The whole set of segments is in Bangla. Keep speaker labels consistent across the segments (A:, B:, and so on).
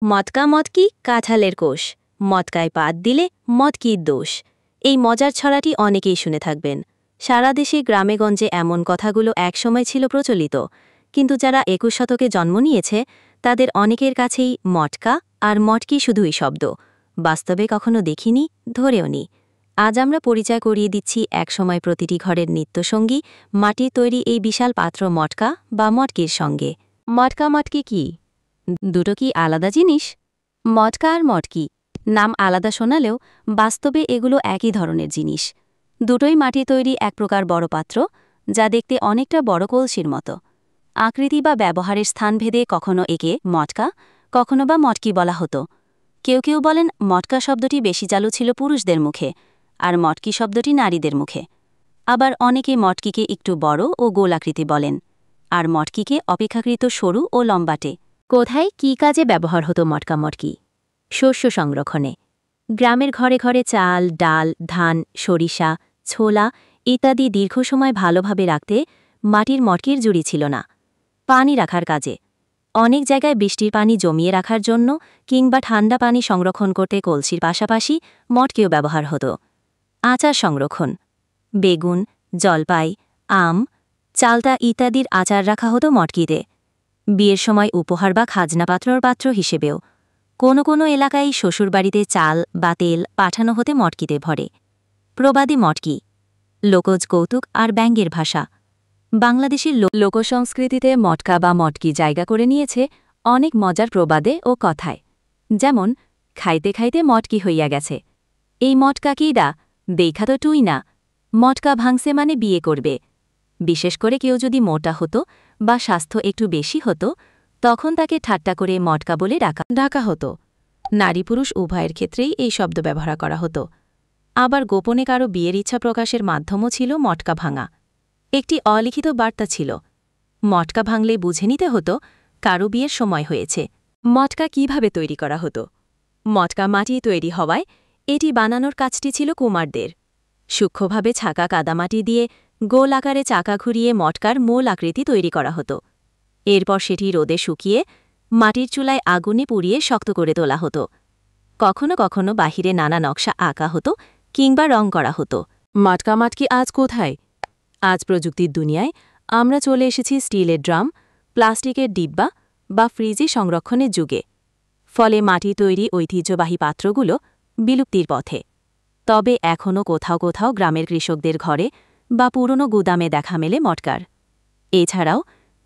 A: মটকা মটকি কাঁঠালের কোষ, মটকায় পাত দিলে মটকির দোষ। এই মজার ছড়াটি অনেকেই শুনে থাকবেন। সারা দেশে গ্রামেগঞ্জে এমন কথাগুলো একসময় ছিল প্রচলিত, কিন্তু যারা ২১ শতকে জন্ম নিয়েছে তাদের অনেকের কাছেই মটকা আর মটকি শুধুই শব্দ, বাস্তবে কখনো দেখিনি, ধরেও নি। আজ আমরা পরিচয় করিয়ে দিচ্ছি একসময় প্রতিটি ঘরের নিত্যসঙ্গী, মাটির তৈরি এই বিশাল পাত্র মটকা বা মটকির সঙ্গে। মটকা মটকি কি? দুটো কি আলাদা জিনিস? মটকা আর মটকি নাম আলাদা শোনালেও বাস্তবে এগুলো একই ধরনের জিনিস। দুটোই মাটি তৈরি এক প্রকার বড় পাত্র, যা দেখতে অনেকটা বড় কলসির মতো। আকৃতি বা ব্যবহারের স্থানভেদে কখনো একে মটকা, কখনো বা মটকি বলা হতো। কেউ কেউ বলেন মটকা শব্দটি বেশি চালু ছিল পুরুষদের মুখে, আর মটকি শব্দটি নারীদের মুখে। আবার অনেকে মটকিকে একটু বড় ও গোল আকৃতি বলেন, আর মটকিকে অপেক্ষাকৃত সরু ও লম্বাটে। কোথায় কী কাজে ব্যবহার হতো মটকা মটকি? শস্য সংরক্ষণে। গ্রামের ঘরে ঘরে চাল, ডাল, ধান, সরিষা, ছোলা ইত্যাদি দীর্ঘ সময় ভালোভাবে রাখতে মাটির মটকির জুড়ি ছিল না। পানি রাখার কাজে। অনেক জায়গায় বৃষ্টির পানি জমিয়ে রাখার জন্য কিংবা ঠান্ডা পানি সংরক্ষণ করতে কলসির পাশাপাশি মটকিও ব্যবহার হতো। আচার সংরক্ষণ। বেগুন, জলপাই, আম, চালতা ইত্যাদির আচার রাখা হতো মটকিতে। বিয়ের সময় উপহার বা খাজনা পাত্রর পাত্র হিসেবেও। কোনো কোনো এলাকায় শ্বশুরবাড়িতে চাল বা তেল পাঠানো হতে মটকিতে ভরে। প্রবাদী মটকি। লোকজ কৌতুক আর ব্যঙ্গের ভাষা। বাংলাদেশের লোকসংস্কৃতিতে মটকা বা মটকি জায়গা করে নিয়েছে অনেক মজার প্রবাদে ও কথায়। যেমন, খাইতে খাইতে মটকি হইয়া গেছে, এই মটকা কিডা, দেখা তো টুই না, মটকা ভাঙছে মানে বিয়ে করবে। বিশেষ করে কেউ যদি মোটা হতো বা স্বাস্থ্য একটু বেশি হতো, তখন তাকে ঠাট্টা করে মটকা বলে ডাকা হতো। নারী পুরুষ উভয়ের ক্ষেত্রেই এই শব্দ ব্যবহার করা হতো। আবার গোপনে কারো বিয়ের ইচ্ছা প্রকাশের মাধ্যমও ছিল মটকা ভাঙা। একটি অলিখিত বার্তা ছিল, মটকা ভাঙলে বুঝে নিতে হতো কারো বিয়ের সময় হয়েছে। মটকা কিভাবে তৈরি করা হতো? মটকা মাটি তৈরি হওয়ায় এটি বানানোর কাজটি ছিল কুমারদের। সূক্ষ্মভাবে ছাকা কাদামাটি দিয়ে গোল আকারে চাকা ঘুরিয়ে মটকার মূল আকৃতি তৈরি করা হতো। এরপর সেটি রোদে শুকিয়ে মাটির চুলায় আগুনে পুড়িয়ে শক্ত করে তোলা হতো। কখনো কখনো বাহিরে নানা নকশা আঁকা হতো কিংবা রং করা হতো। মটকা মটকি আজ কোথায়? আজ প্রযুক্তির দুনিয়ায় আমরা চলে এসেছি স্টিলের ড্রাম, প্লাস্টিকের ডিব্বা বা ফ্রিজে সংরক্ষণের যুগে। ফলে মাটি তৈরি ঐতিহ্যবাহী পাত্রগুলো বিলুপ্তির পথে। তবে এখনও কোথাও কোথাও গ্রামের কৃষকদের ঘরে বা পুরনো গুদামে দেখা মেলে মটকার। এছাড়াও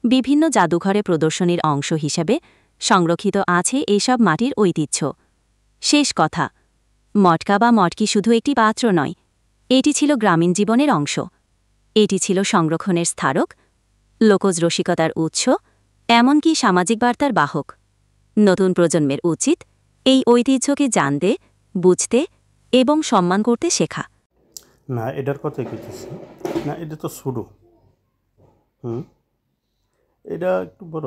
A: বিভিন্ন জাদুঘরে প্রদর্শনীর অংশ হিসেবে সংরক্ষিত আছে এসব মাটির ঐতিহ্য। শেষ কথা, মটকা বা মটকি শুধু একটি পাত্র নয়, এটি ছিল গ্রামীণ জীবনের অংশ। এটি ছিল সংরক্ষণের স্মারক, লোকজ রসিকতার উৎস, এমনকি সামাজিক বার্তার বাহক। নতুন প্রজন্মের উচিত এই ঐতিহ্যকে জানতে, বুঝতে এবং সম্মান করতে শেখা।
B: না, এটার কথাই কইতেছি না, এটা তো শুরু। এটা একটু বড়।